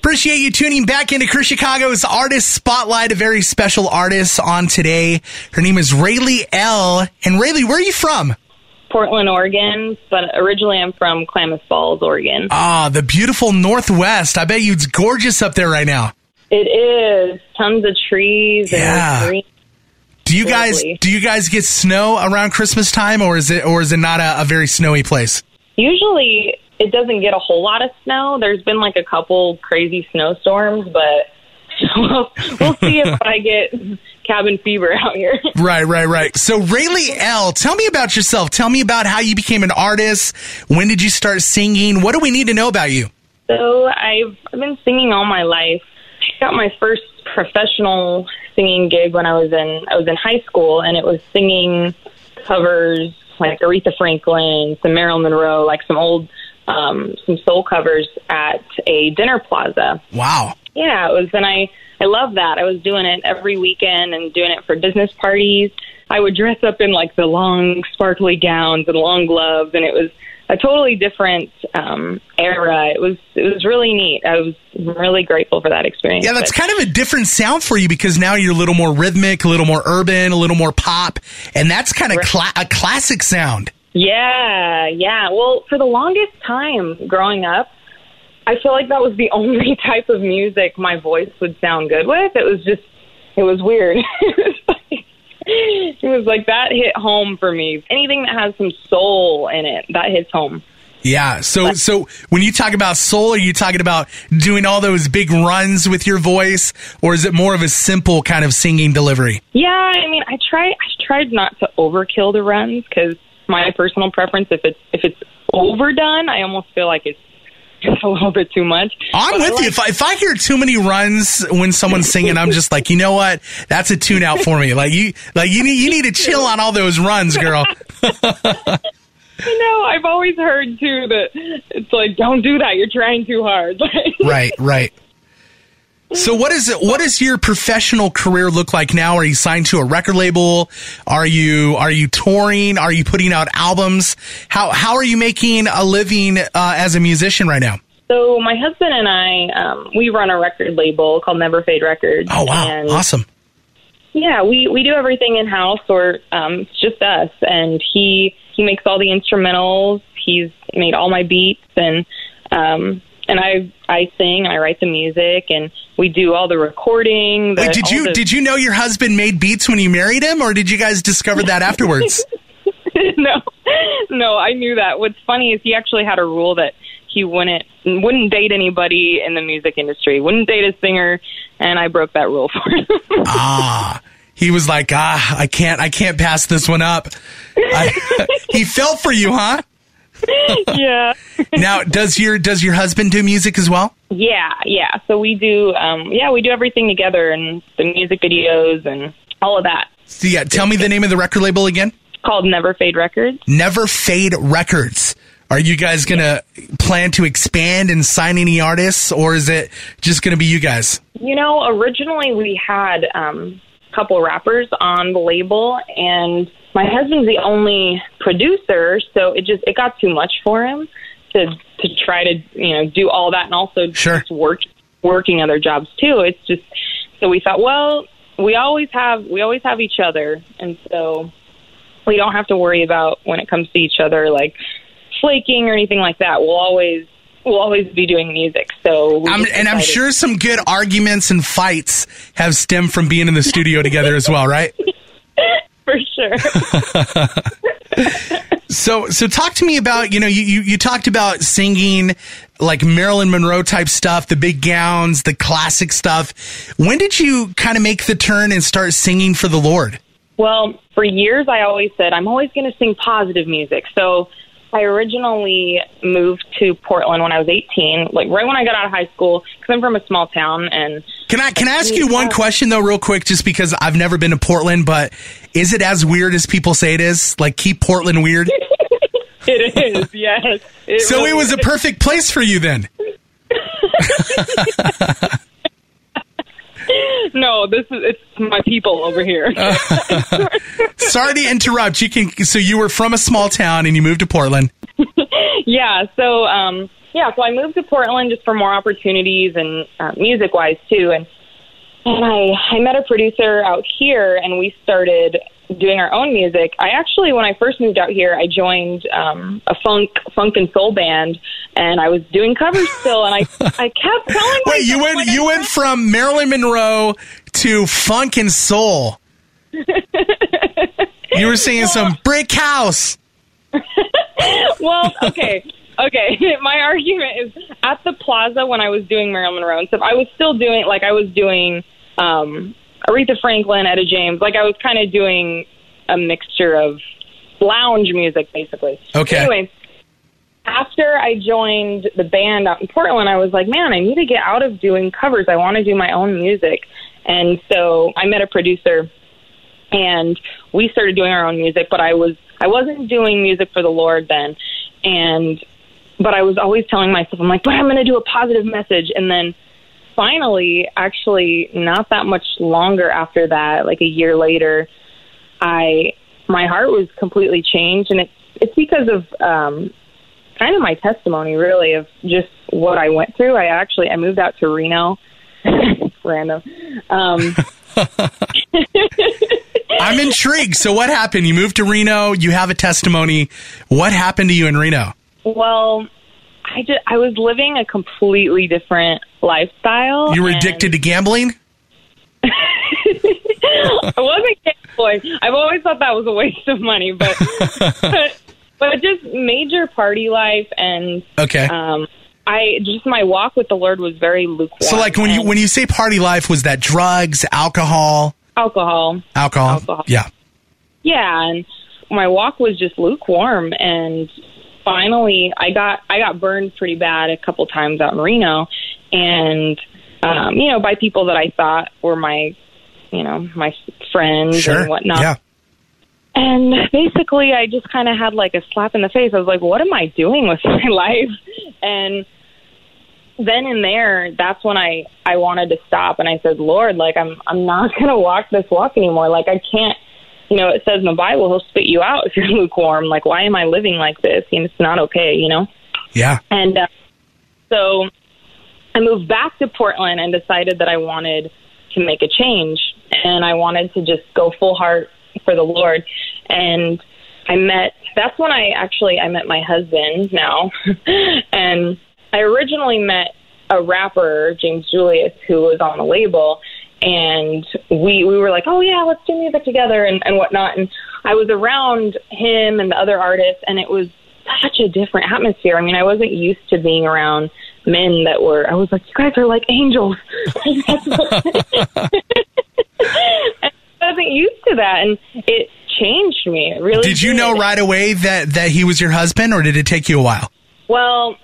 Appreciate you tuning back into Chris Chicago's Artist Spotlight. A very special artist on today. Her name is Raely Elle. And Raely, where are you from? Portland, Oregon, but originally I'm from Klamath Falls, Oregon. Ah, the beautiful Northwest. I bet you it's gorgeous up there right now. It is. Tons of trees and green. Do you guys get snow around Christmas time, or is it not a very snowy place? Usually it doesn't get a whole lot of snow. There's been like a couple crazy snowstorms, but we'll see if I get cabin fever out here. Right. So Raely Elle, tell me about yourself. Tell me about how you became an artist. When did you start singing? What do we need to know about you? So I've been singing all my life. I got my first professional singing gig when I was in high school, and it was singing covers like Aretha Franklin, some Marilyn Monroe, like some old some soul covers at a dinner plaza. Wow. Yeah, it was, and I love that. I was doing it every weekend and doing it for business parties. I would dress up in like the long sparkly gowns and long gloves, and it was a totally different era. It was really neat. I was really grateful for that experience. Yeah, that's kind of a different sound for you because now you're a little more rhythmic, a little more urban, a little more pop, and that's kind of a classic sound. Yeah. Well, for the longest time growing up, I feel like that was the only type of music my voice would sound good with. It was weird. It was like that hit home for me. Anything that has some soul in it, that hits home. Yeah. So when you talk about soul, are you talking about doing all those big runs with your voice, or is it more of a simple kind of singing delivery? Yeah. I mean, I tried not to overkill the runs because my personal preference, if it's overdone, I almost feel like it's a little bit too much. I'm with you. If I hear too many runs when someone's singing, I'm just like, you know what? That's a tune out for me. You need to chill on all those runs, girl. I know. I've always heard too that it's like, don't do that. You're trying too hard. Right. So what does your professional career look like now? Are you signed to a record label? Are you touring? Are you putting out albums? How are you making a living as a musician right now? So my husband and I, we run a record label called Never Fade Records. Oh wow, and awesome! Yeah, we do everything in house, or it's just us. And he makes all the instrumentals. He's made all my beats, and I sing and I write the music, and we do all the recording. Wait, did you know your husband made beats when you married him, or did you guys discover that afterwards? No, I knew that. What's funny is he actually had a rule that he wouldn't date anybody in the music industry, wouldn't date a singer, and I broke that rule for him. He was like, I can't pass this one up. He fell for you, huh? Yeah. Now, does your husband do music as well? Yeah. So we do, we do everything together, and the music videos and all of that. So yeah, tell me the name of the record label again. It's called Never Fade Records. Never Fade Records. Are you guys going to plan to expand and sign any artists, or is it just going to be you guys? Originally we had a couple rappers on the label, and my husband's the only producer, so it got too much for him to try to do all that, and also just working other jobs too. It's just, so we thought, well, we always have each other, and so we don't have to worry about when it comes to each other like flaking or anything like that. We'll always be doing music. So I'm sure some good arguments and fights have stemmed from being in the studio together as well, right? For sure. So talk to me about, you talked about singing like Marilyn Monroe type stuff, the big gowns, the classic stuff. When did you kind of make the turn and start singing for the Lord? Well, for years I always said, I'm always going to sing positive music. So I originally moved to Portland when I was 18, like right when I got out of high school, because I'm from a small town. And can I ask you one question though, real quick, just because I've never been to Portland, but is it as weird as people say it is? Like, keep Portland weird? It is, yes. It was a perfect place for you then. No, it's my people over here. Sorry to interrupt. So you were from a small town and you moved to Portland. Yeah. So yeah, so I moved to Portland just for more opportunities and music-wise too. And I met a producer out here, and we started doing our own music. I actually, when I first moved out here, I joined a funk and soul band, and I was doing covers still. And I kept telling Wait, you went from Marilyn Monroe to funk and soul. You were singing some Brick House. Well, okay. My argument is at the Plaza when I was doing Marilyn Monroe and stuff, I was still doing, like, I was doing Aretha Franklin, Etta James. Like, I was kind of doing a mixture of lounge music, basically. Okay. Anyway, after I joined the band out in Portland, I was like, man, I need to get out of doing covers. I want to do my own music. And so I met a producer, and we started doing our own music, but I wasn't doing music for the Lord then. But I was always telling myself, I'm like, but I'm going to do a positive message. And then finally, actually not that much longer after that, like a year later, my heart was completely changed. And it's because of kind of my testimony, really, of just what I went through. I moved out to Reno. Random. I'm intrigued. So what happened? You moved to Reno. You have a testimony. What happened to you in Reno? Well, I was living a completely different lifestyle. You were addicted to gambling? I wasn't gambling. I've always thought that was a waste of money, but just major party life, and okay. My walk with the Lord was very lukewarm. So, like, when you say party life, was that drugs, alcohol? Alcohol. Yeah. Yeah, and my walk was just lukewarm, and finally I got burned pretty bad a couple times out in Reno, and by people that I thought were my friends and whatnot. Yeah. And basically I just kind of had like a slap in the face. I was like, what am I doing with my life? And then in there, that's when I wanted to stop, and I said, Lord, like, I'm not going to walk this walk anymore. Like, I can't, it says in the Bible, he'll spit you out if you're lukewarm. Like, why am I living like this? It's not okay, Yeah. And so I moved back to Portland and decided that I wanted to make a change, and I wanted to just go full heart for the Lord. And that's when I met my husband now. And I originally met a rapper, James Julius, who was on the label, and we were like, oh yeah, let's do music together and whatnot. And I was around him and the other artists, and it was such a different atmosphere. I mean, I wasn't used to being around men I was like, you guys are like angels. I wasn't used to that, and it changed me. It really did. You know right away that he was your husband, or did it take you a while? Well,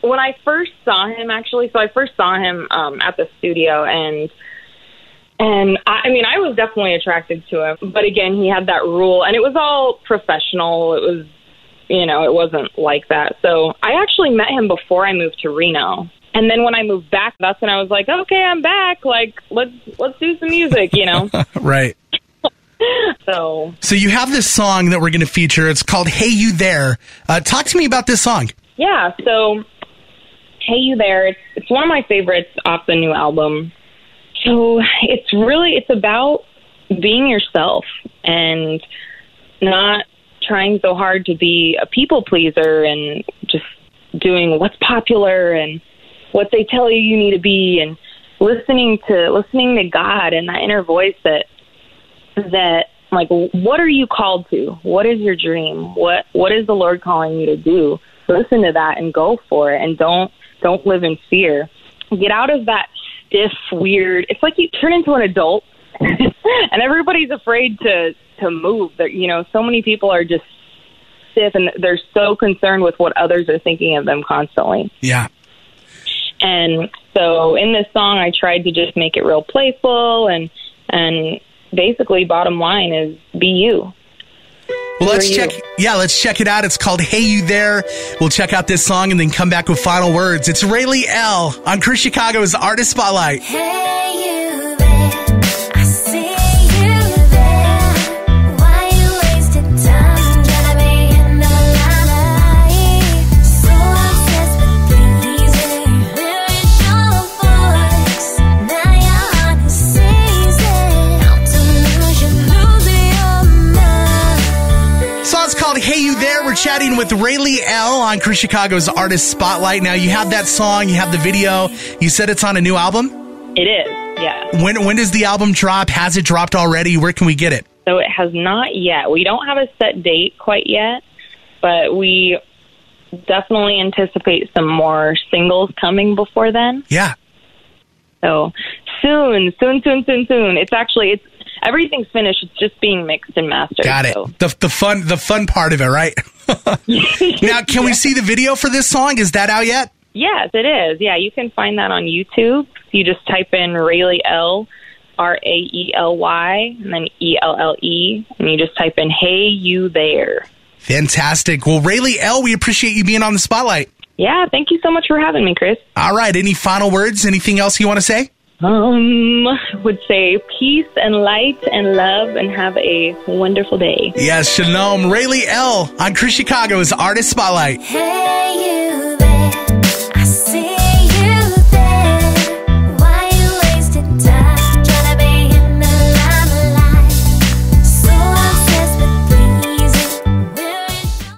when I first saw him, actually, I first saw him at the studio, and I was definitely attracted to him. But again, he had that rule, and it was all professional. It was, it wasn't like that. So I actually met him before I moved to Reno. And then when I moved back, that's when I was like, okay, I'm back. Like, let's do some music, Right. So you have this song that we're going to feature. It's called Hey You There. Talk to me about this song. Yeah, so Hey You There, it's one of my favorites off the new album. So it's about being yourself and not trying so hard to be a people pleaser and just doing what's popular and what they tell you need to be, and listening to God and that inner voice that like, what are you called to? What is your dream? What is the Lord calling you to do? Listen to that and go for it, and don't live in fear. Get out of that stiff, weird. It's like you turn into an adult, and everybody's afraid to move. So many people are just stiff, and they're so concerned with what others are thinking of them constantly. Yeah. And so in this song, I tried to just make it real playful, and basically, bottom line is be you. Well, let's check it out. It's called Hey You There. We'll check out this song and then come back with final words. It's Raely Elle on Chris Chicago's Artist Spotlight. Hey you there, I see you there. Why you wasted time trying to be in the limelight? So obsessed with being chatting with Raely Elle on Chris Chicago's Artist Spotlight. Now, you have that song, you have the video. You said it's on a new album? It is, yeah. When does the album drop? Has it dropped already? Where can we get it? So it has not yet. We don't have a set date quite yet, but we definitely anticipate some more singles coming before then. Yeah. So soon. It's everything's finished. It's just being mixed and mastered. Got it. So. The fun part of it, right? Now, can we see the video for this song? Is that out yet? Yes, it is. Yeah, you can find that on YouTube. You just type in Raely Elle, Raely, and then ELLE, and you just type in Hey You There. Fantastic. Well, Raely Elle, we appreciate you being on the Spotlight. Yeah, thank you so much for having me, Chris. All right. Any final words? Anything else you want to say? Would say peace and light and love and have a wonderful day. Yes, shalom. Raely Elle on Chris Chicago's Artist Spotlight. Hey, you.